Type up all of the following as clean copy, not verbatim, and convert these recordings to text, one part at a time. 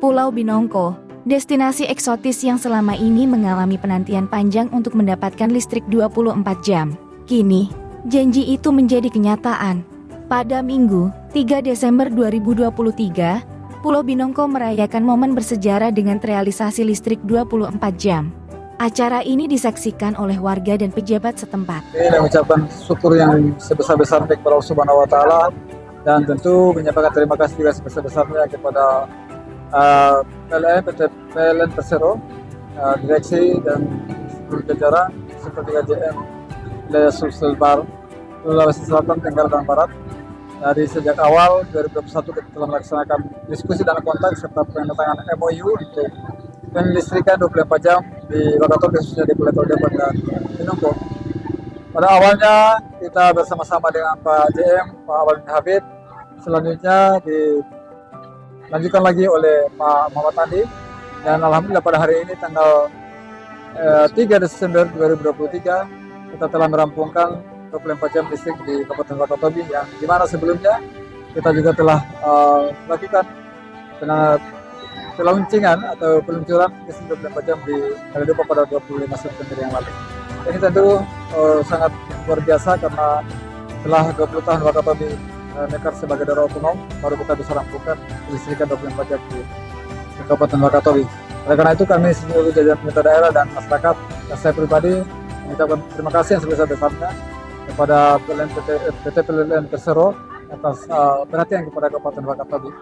Pulau Binongko, destinasi eksotis yang selama ini mengalami penantian panjang untuk mendapatkan listrik 24 jam. Kini, janji itu menjadi kenyataan. Pada Minggu, 3 Desember 2023, Pulau Binongko merayakan momen bersejarah dengan realisasi listrik 24 jam. Acara ini disaksikan oleh warga dan pejabat setempat. Ini mengucapkan syukur yang sebesar-besarnya kepada Allah Subhanahu wa Ta'ala, dan tentu menyampaikan terima kasih juga sebesar-besarnya kepada PT PLN Persero, direksi dan seluruh jajaran seperti KJM wilayah Sulbar, Sulawesi Selatan, Tenggara dan Barat. Dari sejak awal 2021 kita telah melaksanakan diskusi dan kontak serta penandatanganan MOU untuk penlistrikan 24 jam di Wakatobi, khususnya di Pulau Depok dan Binongko. Pada awalnya kita bersama-sama dengan Pak JM, Pak Awal bin Habib, selanjutnya dilanjutkan lagi oleh Pak Muhammad Andi, dan alhamdulillah pada hari ini tanggal 3 Desember 2023 kita telah merampungkan 24 jam listrik di Kabupaten Wakatobi, yang dimana sebelumnya kita juga telah melakukan peluncingan atau peluncuran listrik 24 jam di Kali Depok pada 25 September yang lalu. Ini tentu sangat luar biasa karena setelah 20 tahun Wakatobi mekar sebagai daerah otonom, baru kita bisa rampungkan listrikan 24 jam di Kabupaten Wakatobi. Oleh karena itu kami seluruh jajaran pemerintah daerah dan masyarakat dan saya pribadi mengucapkan terima kasih yang sebesar-besarnya kepada PT PLN Persero atas perhatian kepada Kabupaten Wakatobi.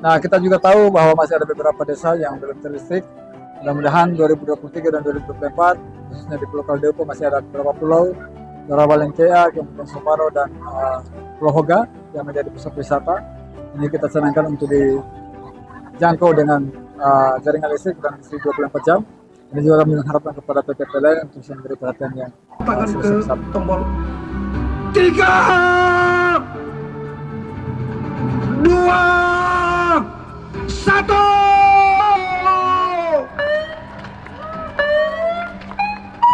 Nah, kita juga tahu bahwa masih ada beberapa desa yang belum terlistrik. Mudah-mudahan 2023 dan 2024, khususnya di Pulau Depok masih ada beberapa pulau, Balengkea, kemudian Soparo dan Pulau Hoga yang menjadi pusat wisata. Ini kita senangkan untuk dijangkau dengan jaringan listrik dan listrik 24 jam. Ini juga kami mengharapkan kepada PT PLN untuk memberi perhatian yang tangan ke tombol 3, 2, 1.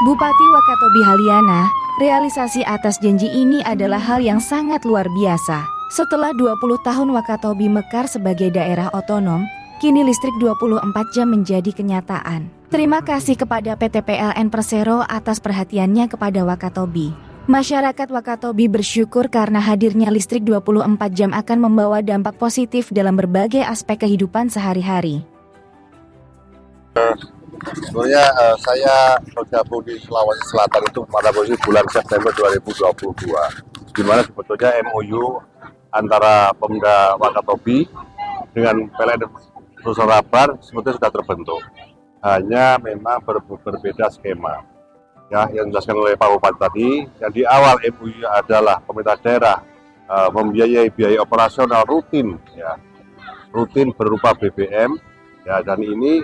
Bupati Wakatobi Haliana, realisasi atas janji ini adalah hal yang sangat luar biasa. Setelah 20 tahun Wakatobi mekar sebagai daerah otonom, kini listrik 24 jam menjadi kenyataan. Terima kasih kepada PT PLN Persero atas perhatiannya kepada Wakatobi. Masyarakat Wakatobi bersyukur karena hadirnya listrik 24 jam akan membawa dampak positif dalam berbagai aspek kehidupan sehari-hari. Sebenarnya saya bergabung di Sulawesi Selatan itu pada bulan September 2022, di mana sebetulnya MOU antara Pemda Wakatobi dengan PLN Sulsel sebetulnya sudah terbentuk. Hanya memang berbeda skema. Ya, yang dijelaskan oleh Pak Bupati tadi, yang di awal MOU adalah pemerintah daerah membiayai biaya operasional rutin, ya, rutin berupa BBM, ya, dan ini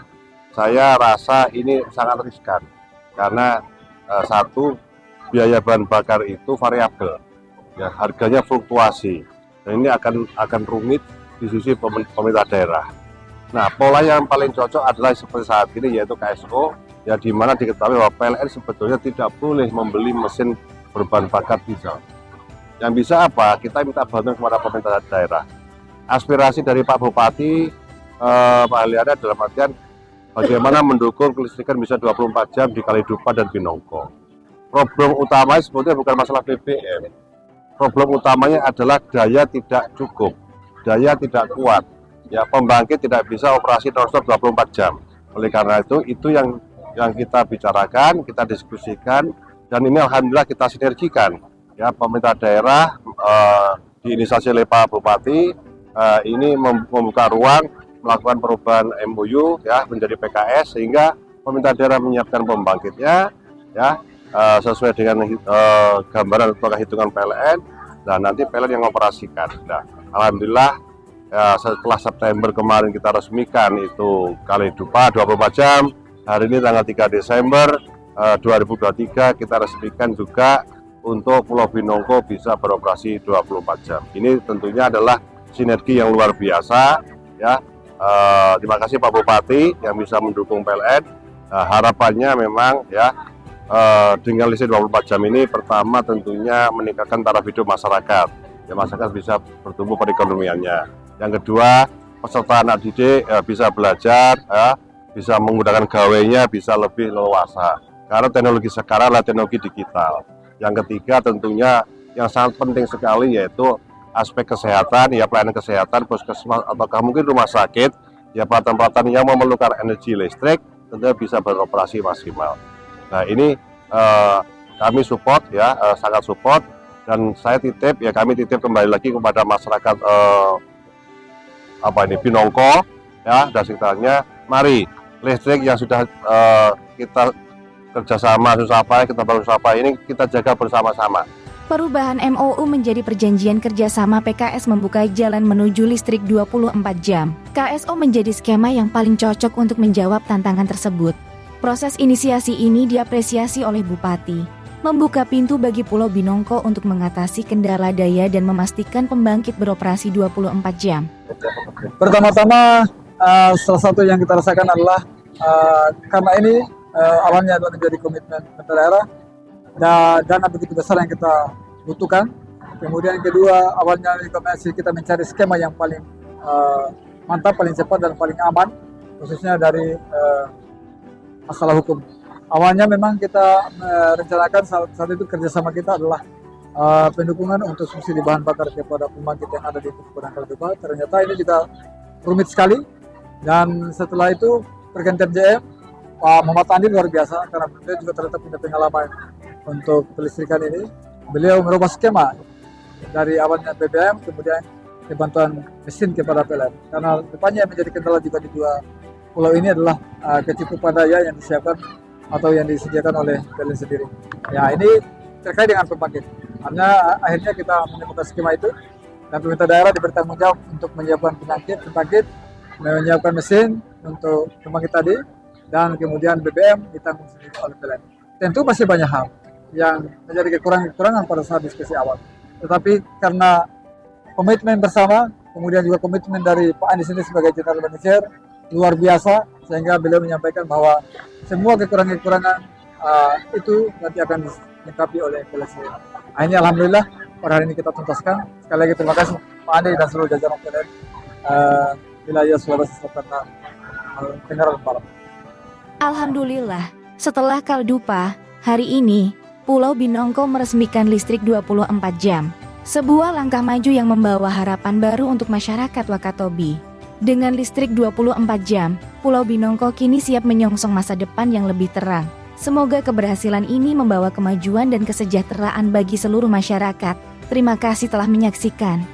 saya rasa ini sangat riskan karena satu, biaya bahan bakar itu variabel, ya, harganya fluktuasi, dan ini akan rumit di sisi pemerintah daerah. Nah, pola yang paling cocok adalah seperti saat ini, yaitu KSO, ya, di mana diketahui bahwa PLN sebetulnya tidak boleh membeli mesin berbahan bakar diesel. Yang bisa apa? Kita minta bantuan kepada pemerintah daerah. Aspirasi dari Pak Bupati, Pak Haliana dalam artian bagaimana mendukung kelistrikan bisa 24 jam di Kalidupa dan Binongko. Problem utamanya sebetulnya bukan masalah BBM. Problem utamanya adalah daya tidak cukup, daya tidak kuat. Ya, pembangkit tidak bisa operasi non-stop 24 jam. Oleh karena itu yang kita bicarakan, kita diskusikan, dan ini alhamdulillah kita sinergikan. Ya, pemerintah daerah diinisiasi oleh Pak Bupati ini membuka ruang melakukan perubahan MOU, ya, menjadi PKS, sehingga pemerintah daerah menyiapkan pembangkitnya, ya, sesuai dengan gambaran atau hitungan PLN, dan nanti PLN yang mengoperasikan. Nah, alhamdulillah. Ya, setelah September kemarin kita resmikan itu Kalidupa 24 jam. Hari ini tanggal 3 Desember 2023 kita resmikan juga untuk Pulau Binongko bisa beroperasi 24 jam. Ini tentunya adalah sinergi yang luar biasa, ya. Terima kasih Pak Bupati yang bisa mendukung PLN. Harapannya memang, ya, dengan listrik 24 jam ini pertama tentunya meningkatkan taraf hidup masyarakat. Ya, masyarakat bisa bertumbuh perekonomiannya. Yang kedua, peserta anak didik bisa belajar, bisa menggunakan gawainya, bisa lebih leluasa. Karena teknologi sekarang adalah teknologi digital. Yang ketiga tentunya yang sangat penting sekali yaitu aspek kesehatan, ya pelayanan kesehatan, puskesmas atau mungkin rumah sakit, ya peralatan-peralatan yang memerlukan energi listrik tentunya bisa beroperasi maksimal. Nah ini kami support ya, sangat support, dan kami titip kembali lagi kepada masyarakat Binongko ya dan sekitarnya, mari listrik yang sudah kita kerjasama susah payah, kita bangun susah payah ini kita jaga bersama-sama. Perubahan MOU menjadi perjanjian kerjasama PKS membuka jalan menuju listrik 24 jam. KSO menjadi skema yang paling cocok untuk menjawab tantangan tersebut. Proses inisiasi ini diapresiasi oleh Bupati, membuka pintu bagi Pulau Binongko untuk mengatasi kendala daya dan memastikan pembangkit beroperasi 24 jam. Pertama-tama, salah satu yang kita rasakan adalah karena ini awalnya adalah menjadi komitmen pemerintah daerah, dana begitu besar yang kita butuhkan. Kemudian yang kedua, awalnya kita mencari skema yang paling mantap, paling cepat dan paling aman, khususnya dari masalah hukum. Awalnya memang kita merencanakan saat itu kerjasama kita adalah pendukungan untuk subsidi bahan bakar kepada pembangkit yang ada di Padang Kaladupa. Ternyata ini juga rumit sekali, dan setelah itu pergantian JM, Pak Muhammad Andi luar biasa karena beliau juga ternyata punya pengalaman untuk kelistrikan ini. Beliau merubah skema dari awalnya BBM, kemudian bantuan mesin kepada PLN. Karena depannya yang menjadi kendala juga di dua pulau ini adalah kecukupan daya yang disiapkan atau yang disediakan oleh PLN sendiri. Ya ini terkait dengan pembangkit. Akhirnya kita menemukan skema itu, dan pemerintah daerah diberi tanggung jawab untuk menyiapkan pembangkit, menyiapkan mesin untuk pembangkit tadi, dan kemudian BBM ditanggung sendiri oleh PLN. Tentu masih banyak hal yang menjadi kekurangan pada saat diskusi awal. Tetapi karena komitmen bersama, kemudian juga komitmen dari Pak Andi sendiri sebagai General Manager luar biasa, sehingga beliau menyampaikan bahwa semua kekurangan-kekurangan itu nanti akan dilengkapi oleh PLN sendiri. Ini alhamdulillah pada hari ini kita tuntaskan. Sekali lagi terima kasih Pak Andi dan seluruh jajaran PLN wilayah Sulawesi Selatan dan Tenggara Barat. Alhamdulillah, setelah Kaldupa, hari ini Pulau Binongko meresmikan listrik 24 jam. Sebuah langkah maju yang membawa harapan baru untuk masyarakat Wakatobi. Dengan listrik 24 jam, Pulau Binongko kini siap menyongsong masa depan yang lebih terang. Semoga keberhasilan ini membawa kemajuan dan kesejahteraan bagi seluruh masyarakat. Terima kasih telah menyaksikan.